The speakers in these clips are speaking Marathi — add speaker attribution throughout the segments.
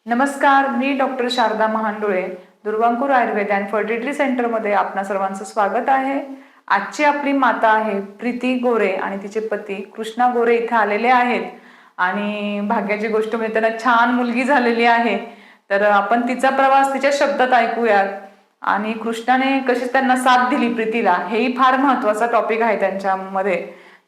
Speaker 1: नमस्कार, मी doctor Sharada Mahandole, Durvankur Ayurveda and fertility सेंटरमध्ये आपणा सर्वांचं स्वागत आहे. आजची आपली माता आहे प्रीती गोरे आणि तिचे पती कृष्णा गोरे इथे आलेले आहेत आणि भाग्याची गोष्ट म्हणजे त्यांना छान मुलगी झालेली आहे. तर आपण तिचा प्रवास तिच्या शब्दात ऐकूयात आणि कृष्णाने कशी त्यांना साथ दिली प्रीतीला, हेही फार महत्वाचा टॉपिक आहे त्यांच्यामध्ये.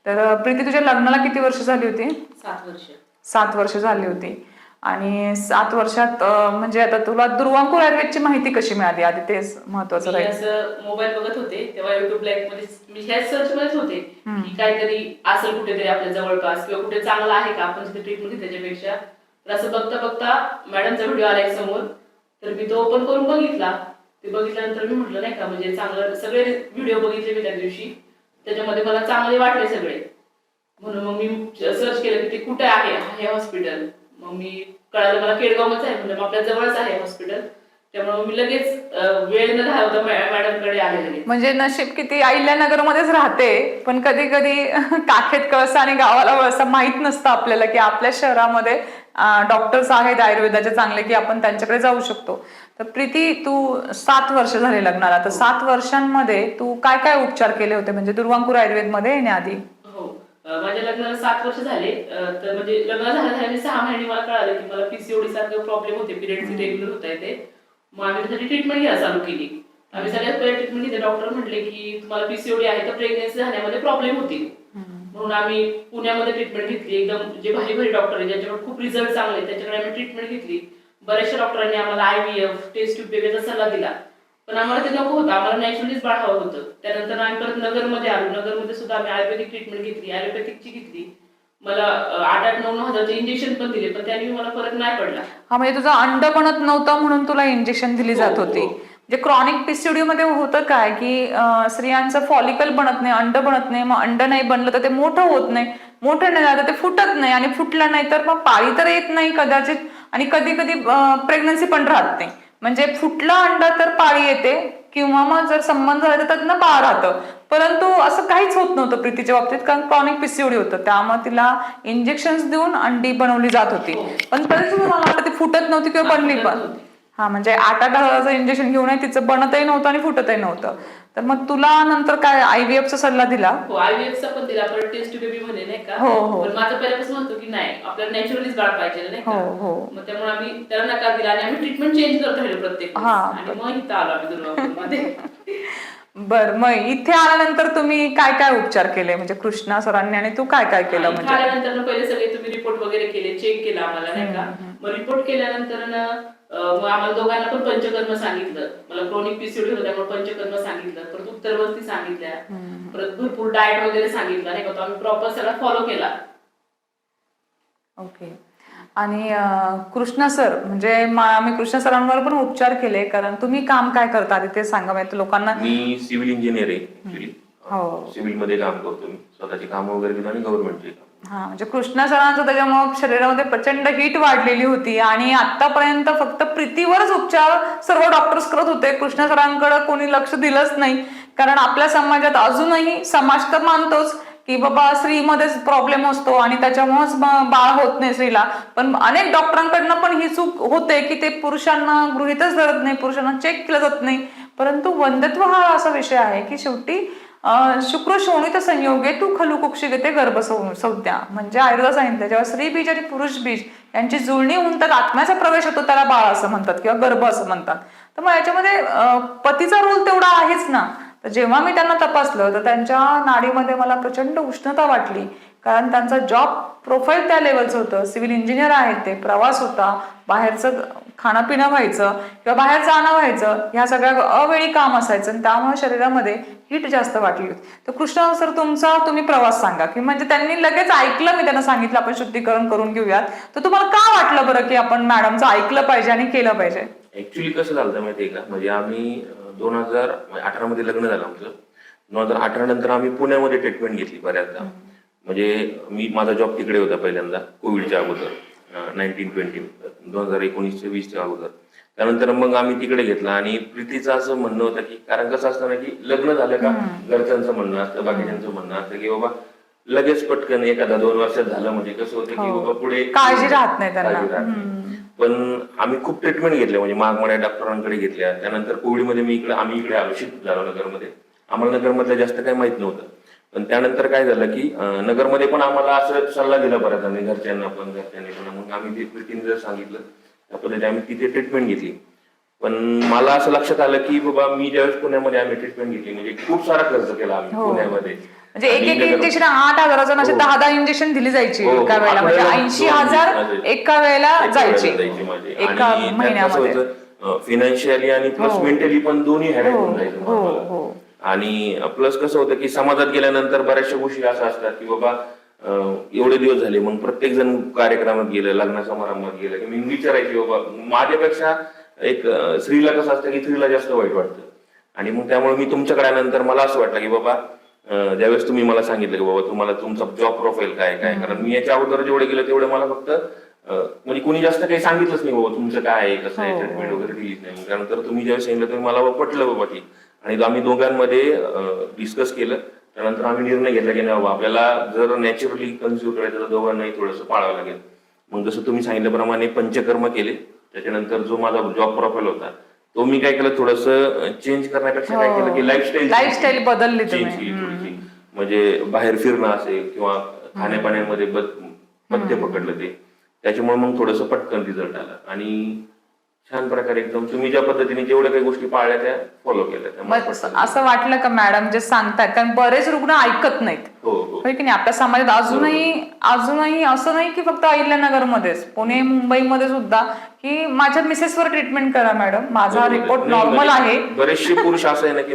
Speaker 1: तर प्रीती, तुझ्या लग्नाला किती वर्ष झाली होती?
Speaker 2: 7 वर्ष.
Speaker 1: 7 वर्ष झाली होती. आणि 7 वर्षात म्हणजे आता तुला दुर्वांकूर आयुर्वेदची माहिती कशी मिळाली, आधी तेच महत्वाचं
Speaker 2: मी
Speaker 1: राहील.
Speaker 2: असं मोबाईल बघत होते तेव्हा युट्यूबला मध्ये मी ह्याच सर्च मध्येच होते की काहीतरी असेल कुठेतरी आपल्या जवळपास किंवा कुठे चांगलं आहे का आपण तिथे ट्रीटमेंट घेतली त्याच्यापेक्षा. तर असं बघता बघता मॅडमचा व्हिडिओ आला एक समोर, तर मी तो ओपन करून बघितला. ते बघितल्यानंतर मी म्हटलं नाही का, म्हणजे चांगलं सगळे व्हिडिओ बघितले मी त्या दिवशी, त्याच्यामध्ये मला चांगले वाटले सगळे. म्हणून मग मी सर्च केलं की ते कुठे आहे हे हॉस्पिटल. मग मी कळालं मला केडगावच आहे, म्हणजे आपल्या जवळच आहे हॉस्पिटल. त्यामुळे मी लगेच वेळ न घालवता मॅडमकडे आले लगेच.
Speaker 1: म्हणजे नशीब किती, अहिल्यानगरमध्येच राहते पण कधी कधी काखेत कळसा आणि गावाला वळसा माहित नसतं आपल्याला की आपल्या शहरामध्ये डॉक्टर्स आहेत आयुर्वेदाचे चांगले की आपण त्यांच्याकडे जाऊ शकतो. तर प्रीती, तू 7 वर्ष झाले लग्नाला, तर 7 वर्षांमध्ये तू काय काय उपचार केले होते म्हणजे दुर्वांकूर आयुर्वेदमध्ये येण्याआधी?
Speaker 2: हो, माझ्या लग्नाला 7 वर्ष झाले. तर म्हणजे लग्न झाल्या 6 महिने मला कळालं की मला पीसीओडी सारखे प्रॉब्लेम होते, पिरियड्स रेग्युलर होत आहे ते. मग आम्ही त्यासाठी ट्रीटमेंट घ्यायला चालू केली. आम्ही सगळ्यात पहिले ट्रीटमेंट घेतली. डॉक्टर म्हटले की तुम्हाला पीसीओडी आहे तर प्रेग्नन्सी झाल्यामध्ये प्रॉब्लेम होतील. म्हणून आम्ही पुण्यामध्ये ट्रीटमेंट घेतली. एकदम जे भारी भारी डॉक्टर आहेत ज्यांच्याकडे खूप रिझल्ट चांगले आहेत त्याच्याकडे आम्ही ट्रीटमेंट घेतली. बऱ्याचशा डॉक्टरांनी आम्हाला IVF, टेस्ट ट्यूब बेबीचा सल्ला दिला, पण आम्हाला ते नको होतं. आम्हाला नॅचरलीच बाळ हवं होतं. त्यानंतर आम्ही परत नगरमध्ये आलो. नगरमध्ये सुद्धा आम्ही आयुर्वेदिक ट्रीटमेंट घेतली, ॲलोपॅथिकची घेतली. मला 8-9 हजारचे इंजेक्शन पण दिले, पण त्याने मला फरक नाही पडला.
Speaker 1: हा, म्हणजे तुझं अंड बनत नव्हतं म्हणून तुला इंजेक्शन दिली जात होती. म्हणजे क्रॉनिक पीसीओडी मध्ये होतं काय की स्त्रियांचं फॉलिकल बनत नाही, अंड बनत नाही. मग अंड नाही बनलं तर ते मोठं होत नाही, मोठं नाही झालं तर ते फुटत नाही, आणि फुटलं नाही तर मग पाळी तर येत नाही कदाचित, आणि कधी कधी प्रेग्नन्सी पण राहत नाही. म्हणजे फुटलं अंड तर पाळी येते, किंवा मग जर संबंध झाला तर त्यातनं बाळ राहतं. परंतु असं काहीच होत नव्हतं प्रीतीच्या बाबतीत, कारण क्रॉनिक पीसीओडी होतं. त्यामुळे तिला इंजेक्शन देऊन अंडी बनवली जात होती. पण तरी सुद्धा मला वाटतं ती फुटत नव्हती किंवा बनली पण. हा, म्हणजे 8-8 हजाराचं इंजेक्शन घेऊनही तिचं बनतही नव्हतं आणि फुटतही नव्हतं. तर मग तुला नंतर काय IVF चा सल्ला दिला?
Speaker 2: हो, IVF चा पण दिला, परत टेस्ट बेबी म्हणे नाही का.
Speaker 1: हो हो
Speaker 2: पण माझं पहिल्यापासून होतं की नाही, आपल्याला नॅचरलीच बाळ पाहिजे नाही
Speaker 1: हो
Speaker 2: का.
Speaker 1: हो
Speaker 2: मग त्यामुळे आम्ही त्याला नकार दिला आणि आम्ही ट्रीटमेंट चेंज करत राहिलो प्रत्येक वेळेस.
Speaker 1: हा,
Speaker 2: आणि मग इथं आलो आम्ही दुर्वांकूरमध्ये.
Speaker 1: बर. मग इथे आल्यानंतर तुम्ही काय काय उपचार केले, म्हणजे कृष्णा सरांनी, आणि तू काय काय केलं? म्हणजे
Speaker 2: आल्यानंतर पहिले सगळे तुम्ही रिपोर्ट वगैरे केले, चेक केला आम्हाला नाही का. मग रिपोर्ट केल्यानंतर मग आम्हाला दोघांना पण पंचकर्म सांगितलं. मला क्रोनिक पीसीओडी होतं त्यामुळे पंचकर्म सांगितलं, परत उत्तरवर्ती सांगितल्या, परत भरपूर डाएट वगैरे सांगितलं नाही का. तो आम्ही प्रॉपर सगळा फॉलो केला.
Speaker 1: ओके. आणि कृष्णा सर, म्हणजे आम्ही कृष्णा सरांवर पण उपचार केले, कारण तुम्ही काम काय करता आधी ते सांगा म्हणजे लोकांना.
Speaker 3: मी सिव्हिल इंजिनियर आहे ऍक्च्युली.
Speaker 1: हो.
Speaker 3: सिव्हिल मध्ये काम करतो मी, स्वतःची कामं वगैरे घेतो आणि गव्हर्नमेंटचे काम.
Speaker 1: हा, म्हणजे कृष्णा सरांचं त्याच्यामुळे शरीरामध्ये प्रचंड हीट वाढलेली होती आणि आतापर्यंत फक्त प्रीतीवरच उपचार सर्व डॉक्टर्स करत होते. कृष्णा सरांकडे कोणी लक्ष दिलंच नाही, कारण आपल्या समाजात अजूनही समाज तर मानतोच की बाबा स्त्रीमध्येच प्रॉब्लेम असतो आणि त्याच्यामुळेच बाळ होत नाही स्त्रीला. पण अनेक डॉक्टरांकडनं पण ही चूक होते की ते पुरुषांना गृहीतच धरत नाही, पुरुषांना चेक केलं जात नाही. परंतु वंध्यत्व हा असा विषय आहे की शेवटी शुक्र शोणित संयोगे तू खलु कुक्षी घेते गर्भ संज्ञा. म्हणजे आयुर्वेदात सांगितलं, जेव्हा स्त्री बीज आणि पुरुष बीज यांची जुळणी होऊन त्यात आत्म्याचा प्रवेश होतो त्याला बाळ असं म्हणतात किंवा गर्भ असं म्हणतात. तर मग याच्यामध्ये पतीचा रोल तेवढा आहेच ना. तर जेव्हा मी त्यांना तपासलं तर त्यांच्या नाडीमध्ये मला प्रचंड उष्णता वाटली, कारण त्यांचा जॉब प्रोफाईल त्या लेवलचं होतं. सिव्हिल इंजिनियर आहेत ते, प्रवास होता, बाहेरचं खाणं पिणं व्हायचं किंवा बाहेर जाणं व्हायचं, ह्या सगळ्या अवेळी काम असायचं आणि त्यामुळे शरीरामध्ये हीट जास्त वाटली होती. तर कृष्णा सर, तुम्ही प्रवास सांगा, की म्हणजे त्यांनी लगेच ऐकलं. मी त्यांना सांगितलं आपण शुद्धीकरण करून घेऊयात. तर तुम्हाला का वाटलं बरं की आपण मॅडमचं ऐकलं पाहिजे आणि केलं पाहिजे?
Speaker 3: ऍक्च्युली कसं झालं माहितीये का, म्हणजे आम्ही 2018 मध्ये लग्न झालं आमचं. 2018 नंतर आम्ही पुण्यामध्ये ट्रीटमेंट घेतली बऱ्याचदा. म्हणजे माझा जॉब तिकडे होता पहिल्यांदा कोविडच्या अगोदर, 2019-20च्या अगोदर. त्यानंतर मग आम्ही तिकडे घेतला आणि प्रीतीचं असं म्हणणं होतं की, कारण कसं असतं ना की लग्न झालं का घरच्यांचं म्हणणं असतं, बाकीच्यांचं म्हणणं असतं की बाबा लगेच पटकन 1-2 वर्षात झालं म्हणजे कसं होतं की बाबा पुढे
Speaker 1: काळजी राहत नाही त्यांना.
Speaker 3: पण आम्ही खूप ट्रीटमेंट घेतल्या, म्हणजे महागड्या डॉक्टरांकडे घेतल्या. त्यानंतर कोविडमध्ये आम्ही इकडे आलो, शिफ्ट झालो नगरमध्ये. आम्हाला नगरमधलं जास्त काही माहित नव्हतं. पण त्यानंतर काय झालं की नगरमध्ये पण आम्हाला असं सल्ला दिला बऱ्याच आणि घरच्यांनी पण. मग आम्ही ते प्रीतीने जर सांगितलं त्या पद्धतीने आम्ही तिथे ट्रीटमेंट घेतली. पण मला असं लक्षात आलं की बाबा मी ज्यावेळेस पुण्यामध्ये आम्ही ट्रीटमेंट घेतली, म्हणजे खूप सारा खर्च केला आम्ही पुण्यामध्ये.
Speaker 1: म्हणजे एक इंजेक्शन 8,000 असे 10 इंजेक्शन दिली जायची एका वेळेला, म्हणजे 80,000 एका वेळेला जायचे एका महिन्यामध्ये.
Speaker 3: फिनान्शियली आणि प्लस मेंटली पण दोन्ही हॅरेक होऊन जायचं. आणि प्लस कसं होतं की समाजात गेल्यानंतर बऱ्याचशा गोष्टी असं असतात की बाबा एवढे दिवस झाले, मग प्रत्येक जण कार्यक्रमात गेलं, लग्न समारंभात गेलं की मी विचारायची बाबा माझ्यापेक्षा एक स्त्रीला कसं असतं की स्त्रीला जास्त वाईट वाटतं. आणि मग त्यामुळे मी तुमच्याकडे आल्यानंतर मला असं वाटलं की बाबा ज्यावेळेस तुम्ही मला सांगितलं की बाबा तुम्हाला तुमचा जॉब प्रोफाईल काय, कारण मी याच्या अगोदर जेवढे गेलो तेवढे मला फक्त म्हणजे कोणी जास्त काही सांगितलंच नाही बाबा तुमचं काय आहे, कसं आहे, ट्रीटमेंट वगैरे दिलीच नाही. त्यानंतर तुम्ही ज्यावेळेस सांगितलं तुम्ही मला पटलं बाबा की, आणि आम्ही दोघांमध्ये डिस्कस केलं. त्यानंतर आम्ही निर्णय घेतला की नाही बाबा आपल्याला जर नॅचरली कन्झ्युम करायचं तर दोघांनाही थोडंसं पाळावं लागेल. मग जसं तुम्ही सांगितल्याप्रमाणे पंचकर्म केले. त्याच्यानंतर जो माझा जॉब प्रोफाईल होता तो मी काय केलं, थोडंसं चेंज करण्यापेक्षा काय केलं की
Speaker 1: लाईफस्टाईल बदलली
Speaker 3: चेंज केली थोडीशी. म्हणजे बाहेर फिरणं असेल किंवा खाण्यापाण्यामध्ये पथ्य पकडलं ते, त्याच्यामुळे मग थोडंसं पटकन रिझल्ट आला. आणि छान प्रकारे एकदम तुम्ही ज्या पद्धतीने जेवढ्या काही गोष्टी पाळल्या त्या फॉलो केल्या.
Speaker 1: मग असं वाटलं का मॅडम जे सांगतात, कारण बरेच रुग्ण ऐकत नाहीत होय की नाही आपल्या समाजात अजूनही असं नाही की फक्त अहिल्यानगरमध्येच, पुणे मुंबईमध्ये सुद्धा की माझ्या मिसेसवर ट्रीटमेंट करा मॅडम, माझा रिपोर्ट नॉर्मल आहे.
Speaker 3: बरेचसे पुरुष असं आहे ना की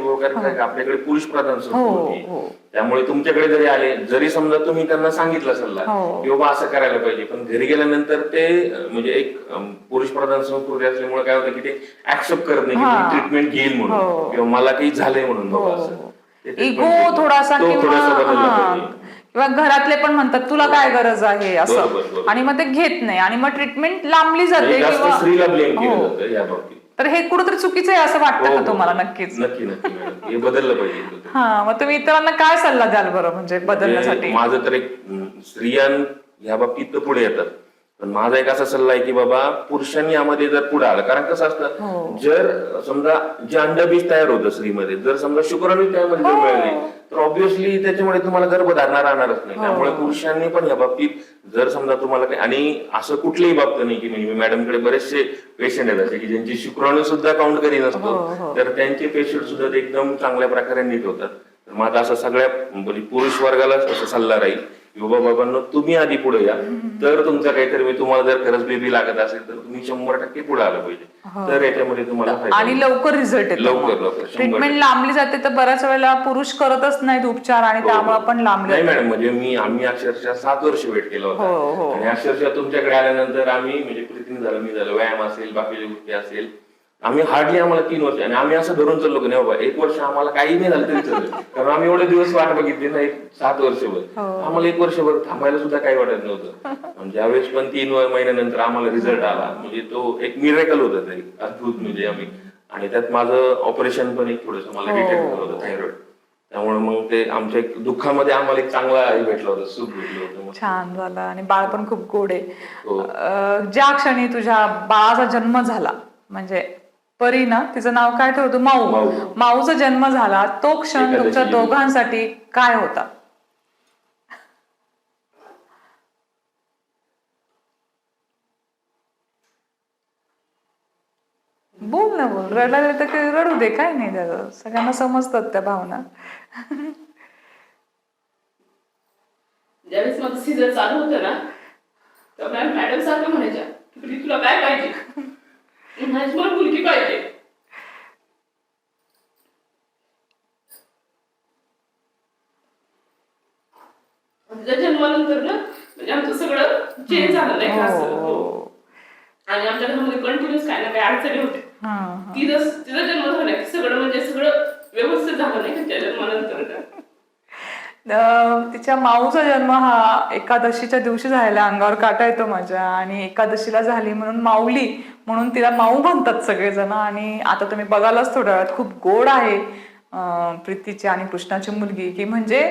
Speaker 3: आपल्याकडे पुरुष प्रधान संस्कृती, त्यामुळे तुमच्याकडे जरी आले, जरी समजा तुम्ही त्यांना सांगितलं सल्ला की बाबा असं करायला पाहिजे, पण घरी गेल्यानंतर ते म्हणजे एक पुरुष प्रधान संस्कृती असल्यामुळे काय होतं की ते ऍक्सेप्ट करत नाही की ट्रीटमेंट घेईल म्हणून किंवा मला काही झालंय म्हणून बाबा असं.
Speaker 1: इगो थोडासा किंवा घरातले पण म्हणतात तुला काय गरज आहे असं, आणि मग ते घेत नाही आणि मग ट्रीटमेंट लांबली जाते किंवा
Speaker 3: स्त्रीला ब्लेम केलं जातं या बाबतीत.
Speaker 1: तर हे कुठेतरी चुकीचं आहे असं वाटतं का तुम्हाला? नक्कीच
Speaker 3: नक्की हे बदललं पाहिजे.
Speaker 1: हा, मग तुम्ही इतरांना काय सल्ला द्याल बरं म्हणजे बदलण्यासाठी?
Speaker 3: माझं तर एक स्त्रिया या बाबतीत पुढे येतात, पण माझा एक असा सल्ला आहे की बाबा पुरुषांनी यामध्ये जर पुढे आलं, कारण कसं असतं जर समजा जे अंडबीज तयार होतं स्त्रीमध्ये, जर समजा शुक्राणू त्यामध्ये जर मिळाले तर ऑब्व्हियसली त्याच्यामुळे तुम्हाला गर्भधारणा राहणारच नाही. त्यामुळे पुरुषांनी पण या बाबतीत जर समजा तुम्हाला काही, आणि असं कुठलीही बाबत नाही की म्हणजे मॅडमकडे बरेचसे पेशंट आहेत असे की ज्यांची शुक्राणू सुद्धा काउंट करी नसतो, तर त्यांचे पेशंट सुद्धा एकदम चांगल्या प्रकारे नीट होतात. तर माझा असं सगळ्या पुरुष वर्गाला असं सल्ला राहील बाबांनो तुम्ही आधी पुढे या, तर तुमचं काहीतरी मी तुम्हाला जर खरंच बेबी लागत असेल तर तुम्ही 100% पुढे आलं पाहिजे, तर याच्यामध्ये तुम्हाला
Speaker 1: आणि लवकर रिझल्ट येतो.
Speaker 3: लवकर
Speaker 1: ट्रीटमेंट लांबली जाते तर बऱ्याच वेळेला पुरुष करतच नाहीत उपचार आणि त्यामुळे पण लांबले.
Speaker 3: नाही मॅडम, म्हणजे आम्ही अक्षरशः 7 वर्ष वेट केला होता, आणि अक्षरशः तुमच्याकडे आल्यानंतर आम्ही म्हणजे प्रीतीने झालं, मी झालं, व्यायाम असेल बाकीच्या गोष्टी असेल, आम्ही हार्डली आम्हाला 3 वर्ष, आणि आम्ही असं धरून चाललो की नाही बाबा 1 वर्ष आम्हाला काही नाही झालं तरी चाललं, कारण आम्ही एवढे दिवस वाट बघितली ना 7 वर्षभर, आम्हाला 1 वर्षभर थांबायला सुद्धा काही वाटत नव्हतं. ज्यावेळेस पण 3 महिन्यानंतर आम्हाला रिझल्ट आला, म्हणजे तो एक मिरेकल होता, ते अद्भुत. म्हणजे आम्ही, आणि त्यात माझं ऑपरेशन पण एक थोडंसं मला डिटेक्ट झालं होतं थायरॉइड, त्यामुळे मग ते आमच्या एक दुःखामध्ये आम्हाला एक चांगला भेटला होता, सुख भेटलं होतं.
Speaker 1: छान झालं, आणि बाळ पण खूप गोड आहे. ज्या क्षणी तुझ्या बाळाचा जन्म झाला, म्हणजे परी ना, तिचं नाव काय ठेवतो, माऊचा जन्म झाला, तो क्षण तुमच्या दोघांसाठी काय होता? बोल ना, बोल. रडायला तर रडू दे, काय नाही त्याचं, सगळ्यांना समजतात त्या भावना.
Speaker 2: ज्यावेळेस माझं सीझन चालू होतं ना, तर मॅडम सारखं म्हणायच्या तुला काय पाहिजे, मला मुलगी पाहिजे. तिच्या जन्मानंतर ना म्हणजे आमचं सगळं चेंज झालं नाही का असं. आणि आमच्या घरामध्ये कंटिन्युअस काय ना काय अडचणी होत्या. तिचा जन्म झाला की सगळं म्हणजे सगळं व्यवस्थित झालं नाही तिच्या जन्मानंतर.
Speaker 1: तिच्या माऊचा जन्म हा एकादशीच्या दिवशी झालेला, अंगावर काटा येतो माझ्या, आणि एकादशीला झाली म्हणून माऊली म्हणून तिला माऊ म्हणतात सगळेजण. आणि आता तुम्ही बघालच थोड्या वेळात खूप गोड आहे प्रीतीची आणि कृष्णाची मुलगी, की म्हणजे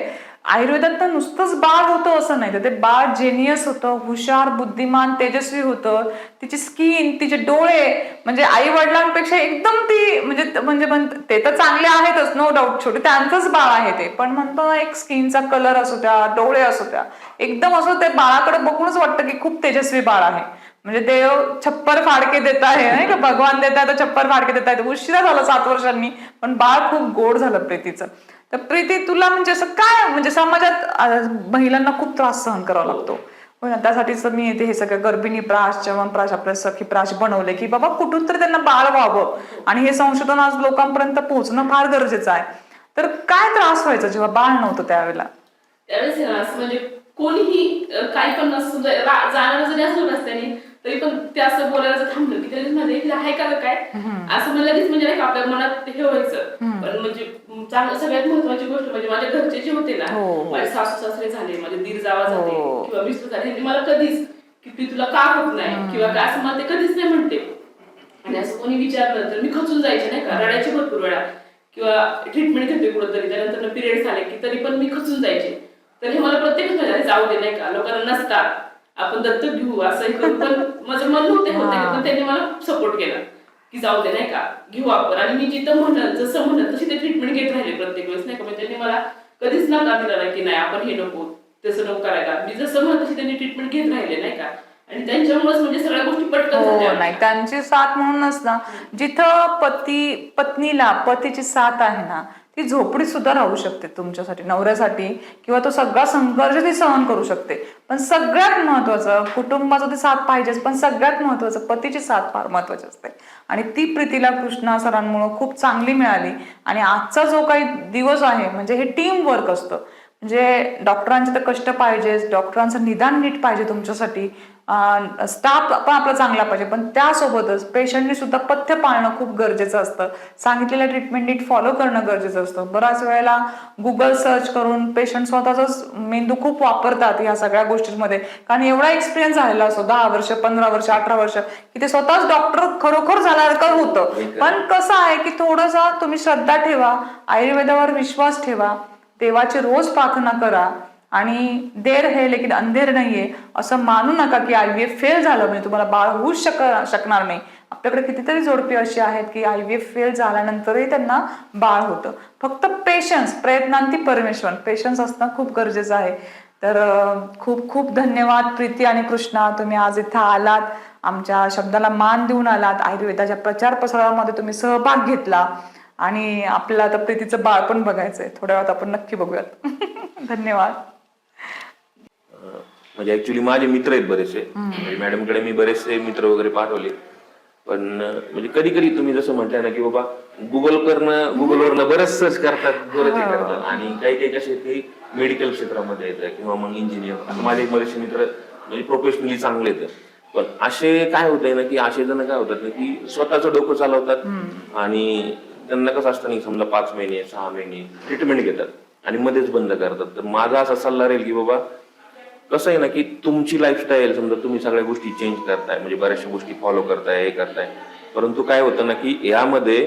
Speaker 1: आयुर्वेदात तर नुसतंच बाळ होतं असं नाही, तर ते बाळ जेनियस होतं, हुशार, बुद्धिमान, तेजस्वी होतं. तिची स्किन, तिचे डोळे, म्हणजे आई वडिलांपेक्षा एकदम ती म्हणजे म्हणजे ते तर चांगले आहेतच, नो डाऊट, छोटे त्यांचंच बाळ आहे ते, पण म्हणतो ना, एक स्किनचा कलर असू द्या, डोळे असू द्या, एकदम असं ते बाळाकडे बघूनच वाटतं की खूप तेजस्वी बाळ आहे. म्हणजे देव छप्पर फाडके देत आहे, नाही का, भगवान देत आहे तर छप्पर फाडके देत आहेत. उशिरा झालं 7 वर्षांनी, पण बाळ खूप गोड झालं प्रीतीचं. तर प्रीती, तुला म्हणजे असं काय, म्हणजे समाजात महिलांना खूप त्रास सहन करावा लागतो, हो ना, त्यासाठीच मी इथे हे सगळं गर्भिणी प्राश, च्यवनप्राश, आपल्या सखी प्राश बनवले की बाबा कुठून तरी त्यांना बाळ व्हावं, आणि हे संशोधन आज लोकांपर्यंत पोहोचणं फार गरजेचं आहे. तर काय त्रास व्हायचा जेव्हा बाळ नव्हतं त्यावेळेला?
Speaker 2: त्यावेळेस आहे ना, असं म्हणजे कोणीही काही पण नसतं, जाणार जरी असलं रस्त्याने तरी पण ते असं बोलायला जर थांबलं की त्याच्या मध्ये आहे का गं काय, असं मला लगेच म्हणजे नाही का आपल्या मनात हे व्हायचं. पण म्हणजे चांगलं, सगळ्यात महत्वाची गोष्ट म्हणजे माझ्या घरचे जे होते ना, माझे सासू सासरे झाले, माझे दीर जावा झाले किंवा मिस्टर झाले, ह्यांनी मला कधीच की तुला का होत नाही किंवा काय असं मला ते कधीच नाही म्हणते. आणि असं कोणी विचारलं तर मी खचून जायचे नाही का, रडायचे भरपूर वेळा, किंवा ट्रीटमेंट घेते कुठंतरी त्यानंतर पिरियड्स आले की तरी पण मी खचून जायचे. तर हे मला प्रत्येकच म्हणजे जाऊ दे नाही का, लोकांना नसतात, आपण दत्तक घेऊ असं करून, पण माझं मन होते पण त्यांनी मला सपोर्ट केला की जाऊ दे नाही का, घेऊ आपण. आणि मी जिथं म्हणत जसं म्हणत तशी ते ट्रीटमेंट घेत राहिले प्रत्येक वेळेस नाही का, म्हणजे त्यांनी मला कधीच नकार दिला नाही की नाही आपण हे नको तसं नको करायला. मी जसं म्हणत तशी त्यांनी ट्रीटमेंट घेत राहिले नाही का, आणि त्यांच्यामुळेच म्हणजे सगळ्या गोष्टी पटकन झाल्या.
Speaker 1: नाही, त्यांची साथ म्हणूनच ना, जिथं पत्नीला पतीची साथ आहे ना, ती झोपडीत सुद्धा राहू शकते तुमच्यासाठी, नवऱ्यासाठी, किंवा तो सगळा संघर्ष ती सहन करू शकते. पण सगळ्यात महत्वाचं कुटुंबाचं ती साथ पाहिजेच, पण सगळ्यात महत्वाचं पतीची साथ फार महत्वाची असते, आणि ती प्रीतीला कृष्णा सरांमुळे खूप चांगली मिळाली. आणि आजचा जो काही दिवस आहे म्हणजे हे टीम वर्क असतं, म्हणजे डॉक्टरांचे तर कष्ट पाहिजेच, डॉक्टरांचं निदान नीट पाहिजे तुमच्यासाठी, स्टाफ पण आपला चांगला पाहिजे, पण त्यासोबतच पेशंटनी सुद्धा पथ्य पाळणं खूप गरजेचं असतं, सांगितलेलं ट्रीटमेंट नीट फॉलो करणं गरजेचं असतं. बऱ्याच वेळेला गुगल सर्च करून पेशंट स्वतःचाच मेंदू खूप वापरतात या सगळ्या गोष्टींमध्ये, कारण एवढा एक्सपिरियन्स झालेला असतो, 10 वर्ष, 15 वर्ष, 18 वर्ष, की ते स्वतःच डॉक्टर खरोखर झाल्यासारखं होतं. पण कसं आहे की थोडंसं तुम्ही श्रद्धा ठेवा, आयुर्वेदावर विश्वास ठेवा, देवाची रोज प्रार्थना करा, आणि देर है लेकिन अंधेर नाहीये असं मानू नका की IVF फेल झालं म्हणजे तुम्हाला बाळ होऊच शकणार नाही. आपल्याकडे कितीतरी जोडपी अशी आहेत की IVF फेल झाल्यानंतरही त्यांना बाळ होतं. फक्त पेशन्स, प्रयत्नांती परमेश्वर, पेशन्स असणं खूप गरजेचं आहे. तर खूप खूप धन्यवाद प्रीती आणि कृष्णा, तुम्ही आज इथं आलात, आमच्या शब्दाला मान देऊन आलात, आयुर्वेदाच्या प्रचार प्रसारामध्ये तुम्ही सहभाग घेतला, आणि आपल्याला आता प्रीतीचं बाळ पण बघायचंय, थोड्या वेळात आपण नक्की बघूयात. धन्यवाद.
Speaker 3: म्हणजे ऍक्च्युली माझे मित्र आहेत बरेचसे, मॅडमकडे मी बरेचसे मित्र वगैरे पाठवले, पण म्हणजे कधी कधी तुम्ही जसं म्हटलं ना की बाबा गुगलवरनं बरेच सर्च करतात, बरेच हे करतात, आणि काही काही कसे ते मेडिकल क्षेत्रामध्ये येतात किंवा मग इंजिनियर, माझे बरेचसे मित्र म्हणजे प्रोफेशनली चांगले आहेत. पण असे काय होतंय ना की असे जण काय होतात ना की स्वतःचं डोकं चालवतात, आणि त्यांना कसं असतं नाही, समजा 5 महिने 6 महिने ट्रीटमेंट घेतात आणि मध्येच बंद करतात. तर माझा असा सल्ला राहील की बाबा कसं आहे ना की तुमची लाईफस्टाईल, समजा तुम्ही सगळ्या गोष्टी चेंज करताय, म्हणजे बऱ्याचशा गोष्टी फॉलो करताय, हे करताय, परंतु काय होतं ना की यामध्ये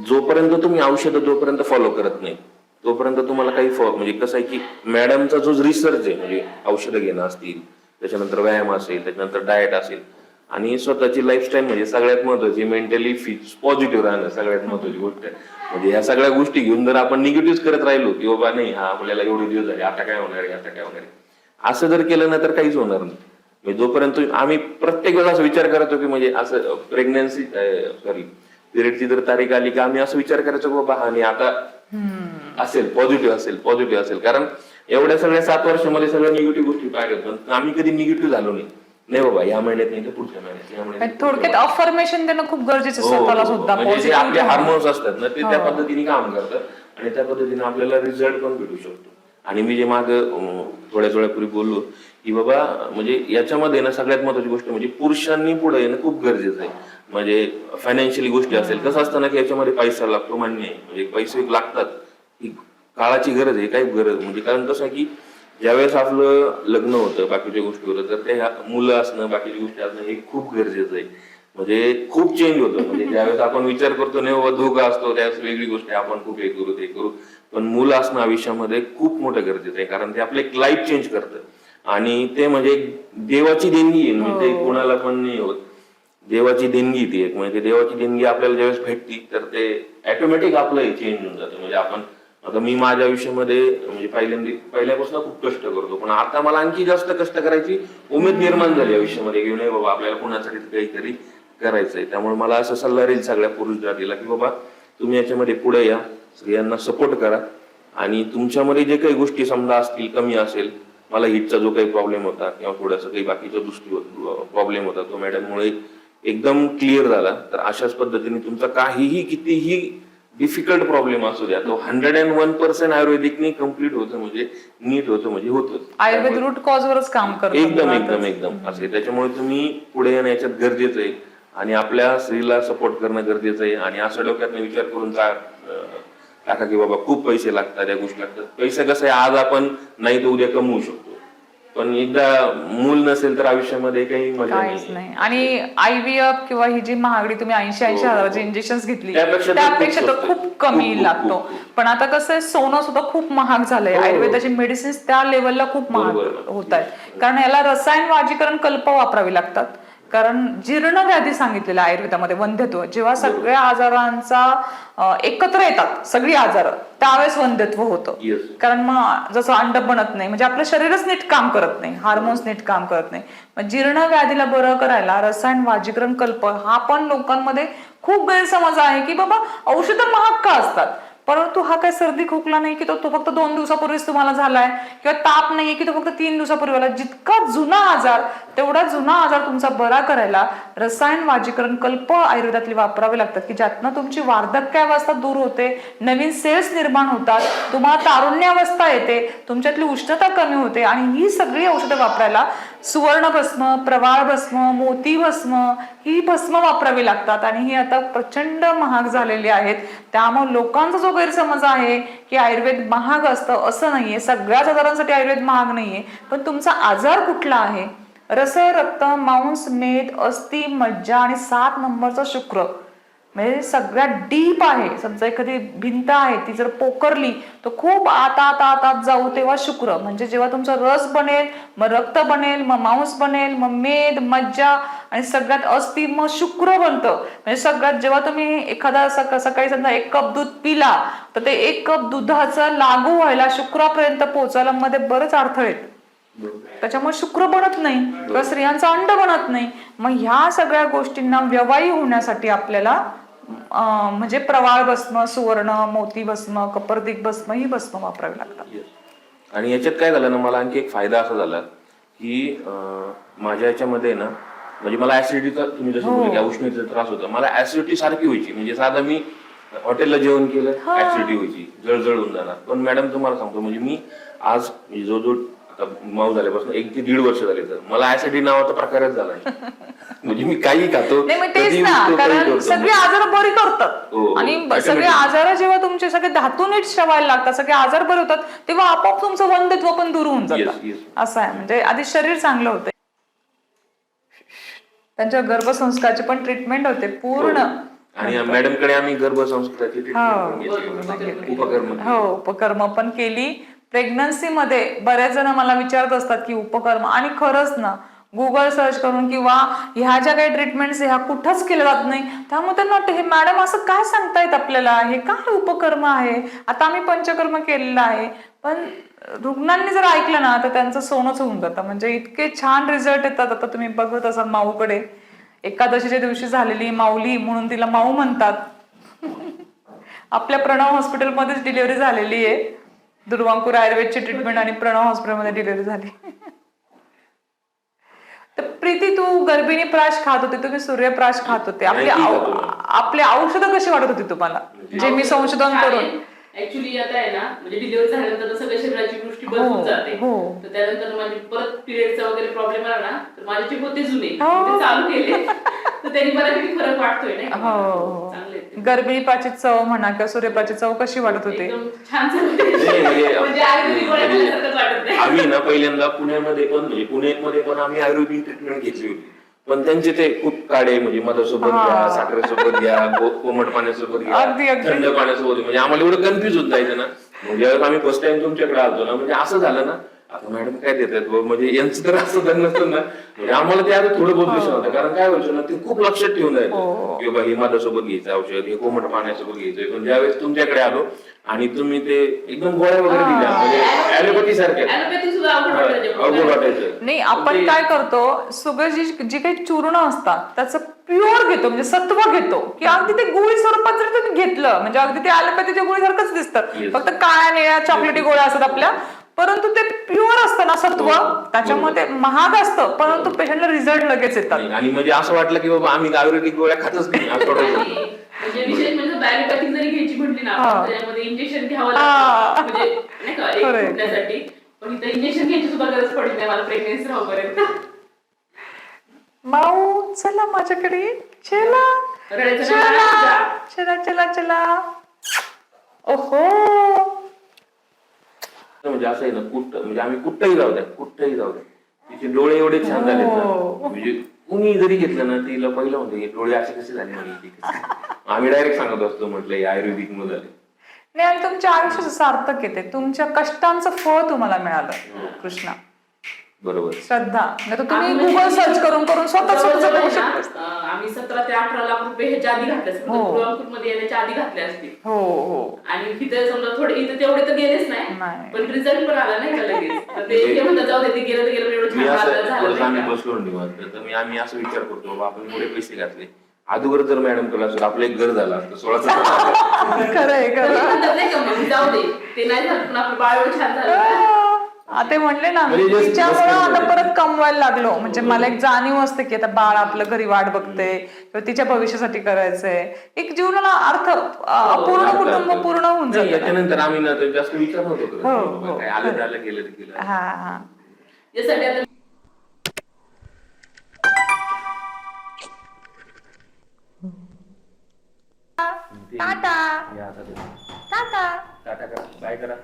Speaker 3: जोपर्यंत तुम्ही औषधं जोपर्यंत फॉलो करत नाही तोपर्यंत तुम्हाला काही म्हणजे कसं आहे की मॅडमचा जो रिसर्च आहे, म्हणजे औषधं घेणं असतील, त्याच्यानंतर व्यायाम असेल, त्याच्यानंतर डाएट असेल, आणि स्वतःची लाईफस्टाईल म्हणजे सगळ्यात महत्वाची मेंटली फिट पॉझिटिव्ह राहणं सगळ्यात महत्वाची गोष्ट आहे. म्हणजे ह्या सगळ्या गोष्टी घेऊन जर आपण निगेटिव्ह करत राहिलो की बाबा नाही, हा आपल्याला एवढे दिवस झाले, आता काय होणार आहे, आता काय होणार आहे, असं जर केलं ना तर काहीच होणार नाही. म्हणजे जोपर्यंत आम्ही प्रत्येक वेळा असा विचार करतो की म्हणजे असं प्रेग्नन्सी पिरियडची जर तारीख आली की आम्ही असं विचार करायचो की बाबा हा नाही आता असेल पॉझिटिव्ह असेल, कारण एवढ्या सगळ्या 7 वर्षामध्ये सगळ्या निगेटिव्ह गोष्टी पाहिल्यात, पण आम्ही कधी निगेटिव्ह झालो नाही बाबा, या महिन्यात नाही तर पुढच्या महिन्यात.
Speaker 1: थोडक्यात अफर्मेशन देणं खूप गरजेचं आहे स्वतःला सुद्धा.
Speaker 3: म्हणजे जे आपले हार्मोन्स असतात ना ते त्या पद्धतीने काम करतात, आणि त्या पद्धतीने आपल्याला रिझल्ट पण भेटू शकतो. आणि मी जे माग थोड्याच वेळापूर्वी बोललो की बाबा म्हणजे याच्यामध्ये ना सगळ्यात महत्वाची गोष्ट म्हणजे पुरुषांनी पुढे येणं खूप गरजेचं आहे. म्हणजे फायनान्शियली गोष्टी असेल, कसं असतं ना की याच्यामध्ये पैसा लागतो, मान्य आहे, म्हणजे पैसे लागतात, ही काळाची गरज आहे, काही गरज म्हणजे, कारण कसं आहे की ज्यावेळेस आपलं लग्न होतं बाकीच्या गोष्टी होतं तर ते मुलं असणं, बाकीच्या गोष्टी असणं हे खूप गरजेचं आहे. म्हणजे खूप चेंज होतं. म्हणजे ज्यावेळेस आपण विचार करतो नाही बाबा धोका असतो त्यावेळेस वेगळी गोष्ट आहे, आपण खूप हे करू ते करू, पण मुलं असणं आयुष्यामध्ये खूप मोठं गरजेचं आहे, कारण ते आपलं एक लाईफ चेंज करतं आणि ते म्हणजे देवाची देणगी आहे. म्हणजे ते कोणाला पण नाही होत, देवाची देणगी ती एक. म्हणजे देवाची देणगी आपल्याला ज्यावेळेस भेटती तर ते ऑटोमॅटिक आपलं चेंज होऊन जातं. म्हणजे आपण आता मी माझ्या आयुष्यामध्ये म्हणजे पहिल्यापासून खूप कष्ट करतो, पण आता मला आणखी जास्त कष्ट करायची उमेद निर्माण झाली आयुष्यामध्ये की नाही बाबा आपल्याला कोणासाठी काहीतरी करायचंय. त्यामुळे मला असं सल्ला राहील सगळ्या पुरुष जातीला की बाबा तुम्ही याच्यामध्ये पुढे या, स्त्रियांना सपोर्ट करा आणि तुमच्यामध्ये जे काही गोष्टी समजा असतील, कमी असेल, मला हिटचा जो काही प्रॉब्लेम होता किंवा थोडासा काही बाकीचा दुसरी प्रॉब्लेम होता तो मॅडममुळे एकदम क्लिअर झाला. तर अशाच पद्धतीने तुमचा काहीही कितीही डिफिकल्ट प्रॉब्लेम असू द्या तो 101% आयुर्वेदिकने कम्प्लीट होतं, म्हणजे नीट होतं, म्हणजे होतं.
Speaker 1: आयुर्वेद रूट कॉज वरच काम करतं.
Speaker 3: एकदम एकदम एकदम असे. त्याच्यामुळे तुम्ही पुढे येणं याच्यात गरजेचं आहे आणि आपल्या स्त्रीला सपोर्ट करणं गरजेचं आहे. आणि असं डोक्यात विचार करून टाका की बाबा खूप पैसे लागतात, या गोष्टी लागतात. पैसे कसं आहे, आज आपण नाही तर उद्या कमवू शकतो, पण एकदा मूल नसेल तर आयुष्यामध्ये काही मजा
Speaker 1: काहीच नाही. आणि IVF किंवा ही जी महागडी तुम्ही 80-80 हजाराची इंजेक्शन घेतली त्यापेक्षा तर खूप कमी लागतो. पण आता कसं आहे, सोनं सुद्धा खूप महाग झालंय. आयुर्वेदाची मेडिसिन्स त्या लेवलला खूप महाग होत आहेत, कारण याला रसायन वाजीकरण कल्प वापरावी लागतात. कारण जीर्ण व्याधी सांगितलेलं आयुर्वेदामध्ये वंध्यत्व, जेव्हा सगळ्या आजारांचा एकत्र येतात सगळी आजार त्यावेळेस वंध्यत्व होतं. कारण मग जसं अंड बनत नाही, म्हणजे आपलं शरीरच नीट काम करत नाही, हार्मोन्स नीट काम करत नाही. मग जीर्ण व्याधीला बरं करायला रसायन वाजीकरण कल्प हा पण लोकांमध्ये खूप गैरसमज आहे की बाबा औषधं महाग का असतात. परंतु हा काय सर्दी खोकला नाही की तो फक्त 2 दिवसापूर्वीच तुम्हाला झालाय, किंवा ताप नाहीये की तो फक्त 3 दिवसापूर्वी आला. जितका जुना आजार तेवढा जुना आजार तुमचा बरा करायला रसायन वाजीकरण कल्प आयुर्वेदातले वापरावे लागतात, की ज्यातनं तुमची वार्धक्यावस्था दूर होते, नवीन सेल्स निर्माण होतात, तुम्हाला तारुण्यावस्था येते, तुमच्यातली उष्णता कमी होते. आणि ही सगळी औषधं वापरायला सुवर्ण भस्म, प्रवाळ भस्म, मोती भस्म ही भस्म वापरावी लागतात. आणि ही आता प्रचंड महाग झालेली आहेत. त्यामुळे लोकांचा जो गैरसमज आहे की आयुर्वेद महाग असतं, असं नाहीये. सगळ्याच आजारांसाठी आयुर्वेद महाग नाहीये, पण तुमचा आजार कुठला आहे, रस, रक्त, मांस, मेद, अस्थि, मज्जा आणि 7 नंबरचा शुक्र, म्हणजे सगळ्यात डीप आहे. समजा एखादी भिंत आहे ती जर पोकरली तर खूप आतात जाऊ, तेव्हा शुक्र, म्हणजे जेव्हा तुमचा रस बनेल, मग रक्त बनेल, मग मांस बनेल, मग मेद, मज्जा आणि सगळ्यात अस्थि, मग शुक्र बनतं. म्हणजे सगळ्यात जेव्हा तुम्ही एखादा सकाळी समजा 1 कप दूध पिला तर ते 1 कप दुधाचं लागू व्हायला, शुक्रापर्यंत पोहोचायला मध्ये बरेच अडथळे आहेत. त्याच्यामुळे शुक्र बनत नाही किंवा स्त्रियांचं अंड बनत नाही. मग ह्या सगळ्या गोष्टींना व्यवायी होण्यासाठी आपल्याला म्हणजे प्रवाळ भस्म, सुवर्ण, मोती भस्म, कपर्दिक भस्म ही भस्म वापरावी लागतात.
Speaker 3: आणि याच्यात काय झालं ना, मला आणखी एक फायदा असा झाला की माझ्या याच्यामध्ये ना, म्हणजे मला ऍसिडिटीचा, तुम्ही जसं बोलले की उष्णतेचा त्रास होता, मला ऍसिडिटी सारखी व्हायची. म्हणजे साधा मी हॉटेलला जेवण केलं ऍसिडिटी व्हायची, जळजळ होऊन जाणार. पण मॅडम तुम्हाला सांगतो, म्हणजे मी आज जवळजवळ आता माऊ झाल्यापासून 1 ते 1.5 वर्ष झाले, तर मला ऍसिडिटी नावाचा प्रकारच झाला. म्हणजे मी काही खातो,
Speaker 1: तेच ना, कारण सगळे आजार बरी करतात. आणि सगळे आजार जेव्हा तुमचे सगळे धातू नीट श्रवायला लागतात, सगळे आजार बरे होतात, तेव्हा आपोआप तुमचं वंध्यत्व पण दूर होऊन जातं. असं आहे. म्हणजे आधी शरीर चांगलं होतं. त्यांच्या गर्भसंस्काराची पण ट्रीटमेंट होते पूर्ण.
Speaker 3: आणि मॅडमकडे आम्ही गर्भसंस्काराची
Speaker 1: उपकर्म पण केली. प्रेग्नन्सी मध्ये बऱ्याच जण मला विचारत असतात की उपकर्म, आणि खरंच ना गुगल सर्च करून किंवा ह्या ज्या काही ट्रीटमेंट्स ह्या कुठंच केल्या जात नाही. त्यामुळे त्यांना वाटतं हे मॅडम असं काय सांगतायत आपल्याला, हे काय उपकर्म आहे, आता आम्ही पंचकर्म केलेलं आहे. पण रुग्णांनी जर ऐकलं ना तर त्यांचं सोनंच होऊन जातं. म्हणजे इतके छान रिझल्ट येतात. आता तुम्ही बघत असाल माऊकडे, एकादशीच्या दिवशी झालेली माऊली म्हणून तिला माऊ म्हणतात. आपल्या प्रणव हॉस्पिटलमध्येच डिलिव्हरी झालेली आहे. दुर्वांकूर आयुर्वेदची ट्रीटमेंट आणि प्रणव हॉस्पिटलमध्ये डिलिव्हरी झाली. तर प्रीती, तू गर्भिणी प्राश खात होते, तुम्ही सूर्यप्राश खात होते, आपले औषधं कशी वाटत होती तुम्हाला, जे मी संशोधन करून?
Speaker 2: ऍक्च्युली आता आहे ना, म्हणजे डिलिव्हरी झाल्यानंतर सगळ्या शरीराची गोष्टी बदलून जाते. तर त्यानंतर माझी परत पिरियडचा वगैरे प्रॉब्लेम आला ना, तर माझे जे होते जुने ते चालू केले, तर त्यांनी बऱ्यापैकी फरक वाटतोय नाही. चांगले.
Speaker 1: गर्भिणी प्राची चव म्हणा किंवा सूर्यप्राची चव कशी वाटत होती?
Speaker 2: छान म्हणजे
Speaker 3: आम्ही ना पहिल्यांदा पुण्यामध्ये पण, म्हणजे पुण्यामध्ये पण आम्ही आयुर्वेदिक ट्रीटमेंट घेतली होती. पण त्यांचे ते खूप काढे म्हणजे मधासोबत घ्या, साखरेसोबत घ्या, कोमट पाण्यासोबत घ्या,
Speaker 1: अगदी, अगदी.
Speaker 3: थंड पाण्यासोबत घ्या. म्हणजे आम्हाला एवढं कन्फ्युज होत जायचं ना. म्हणजे आम्ही फर्स्ट टाइम तुमच्याकडे आलतो ना, म्हणजे असं झालं ना, आता मॅडम काय देतात बुवा, म्हणजे यांचं तर असं तर नसतं ना. म्हणजे आम्हाला ते आता थोडं बहुत विषय होतं, कारण काय व्हायचं ना, ते खूप लक्षात ठेवून जायचं की बाबा हे मधासोबत घ्यायचं औषध, हे कोमट पाण्यासोबत घ्यायचं. पण ज्यावेळेस तुमच्याकडे आलो आणि तुम्ही ते एकदम गोळ्या वगैरे दिल्या, म्हणजे ऍलोपॅथी सारख्या
Speaker 2: ऍलोपॅथी सुद्धा अवघड वाटायचं.
Speaker 3: अवघड वाटायचं.
Speaker 1: नाही, आपण काय करतो, सगळं जी काही चूर्ण असतात त्याचं प्युअर घेतो, म्हणजे सत्व घेतो, की अगदी ते गोळी स्वरूपात जर तुम्ही घेतलं म्हणजे अगदी ते ॲलोपॅथीच्या गोळीसारखंच दिसतं.
Speaker 3: Yes.
Speaker 1: फक्त काळ्या निळ्या चॉकलेटी गोळ्या असतात आपल्या, परंतु ते प्युअर असतं ना सत्व, त्याच्यामध्ये महाग असतं, परंतु पेशंटला रिझल्ट लगेच येतात.
Speaker 3: आणि म्हणजे असं वाटलं की बाबा आम्ही आयुर्वेदिक गोळ्या खातच नाही असं वाटायचं.
Speaker 2: म्हणजे विशेष म्हणजे ॲलोपॅथी जरी घ्यायची म्हटली ना आपण, त्याच्यामध्ये इंजेक्शन घ्यावं लागतं, म्हणजे नाही का एक फुटण्यासाठी. पण इथं इंजेक्शन घ्यायची सुद्धा गरज पडली नाही मला प्रेग्नेन्सी राहूपर्यंत.
Speaker 1: माऊ चला माझ्याकडे, चला
Speaker 2: रडायचं
Speaker 1: चला
Speaker 2: ना,
Speaker 1: चला चला चला. ओहो,
Speaker 3: म्हणजे असं आहे ना, म्हणजे आम्ही कुठंही जाऊ द्या तिचे डोळे एवढे छान झाले ना, म्हणजे कुणी जरी घेतलं ना तिला पहिलं म्हणतो हे डोळे असे कसे झाले म्हणजे आम्ही डायरेक्ट सांगत असतो, म्हटलं हे आयुर्वेदिक मध्ये झाले.
Speaker 1: नाही, आणि तुमच्या आयुष्याचं सार्थक येते, तुमच्या कष्टांचं फळ तुम्हाला मिळालं कृष्णा.
Speaker 3: बरोबर.
Speaker 1: श्रद्धा, नाही तर तुम्ही गुगल सर्च करून स्वतः बघू शकता.
Speaker 2: आम्ही 17 ते 18 लाख रुपये ह्याच्या आधी घातले असतील, मध्ये येण्याच्या आधी घातले असतील.
Speaker 1: हो हो.
Speaker 2: आणि तिथे समजा थोडे इथे तेवढे तर गेलेच नाही, पण रिझल्ट पण आला नाही का लगेच. तर ते म्हणतात जाऊ दे, ते गेलं तर गेलं, एवढं छान झालं.
Speaker 3: आम्ही बसलो निवांत, तर आम्ही असं विचार करतो बाबा आपण एवढे पैसे घातले, अगोदर जर मॅडम कडे असतो आपलं एक घर झालं असतं 16.
Speaker 1: खरंय खरं.
Speaker 2: नाही का मग जाऊ दे, ते नाही झालं पण आपलं बाळ एवढं छान झालं.
Speaker 1: ते म्हणले ना,
Speaker 3: म्हणजे just
Speaker 1: तिच्यामुळे आता
Speaker 3: बसण्यामध्ये.
Speaker 1: परत कमवायला लागलो. म्हणजे मला एक जाणीव असते की आता बाळ आपलं घरी वाट बघते किंवा तिच्या भविष्यासाठी करायचंय. एक जीवनाला अर्थ, अपूर्ण कुटुंब पूर्ण होऊन
Speaker 3: नाही,
Speaker 1: जातं.
Speaker 3: याच्यानंतर आम्ही ना तर जास्त विचार नव्हतो करत.
Speaker 1: हो,
Speaker 3: बाबा
Speaker 1: हो.
Speaker 3: काय आलं झालं, गेलं तर गेलं.
Speaker 1: हा हा.
Speaker 2: यासाठी आता
Speaker 1: टाटा
Speaker 3: या आता ते.
Speaker 1: टाटा.
Speaker 3: टाटा करा, बाय करा.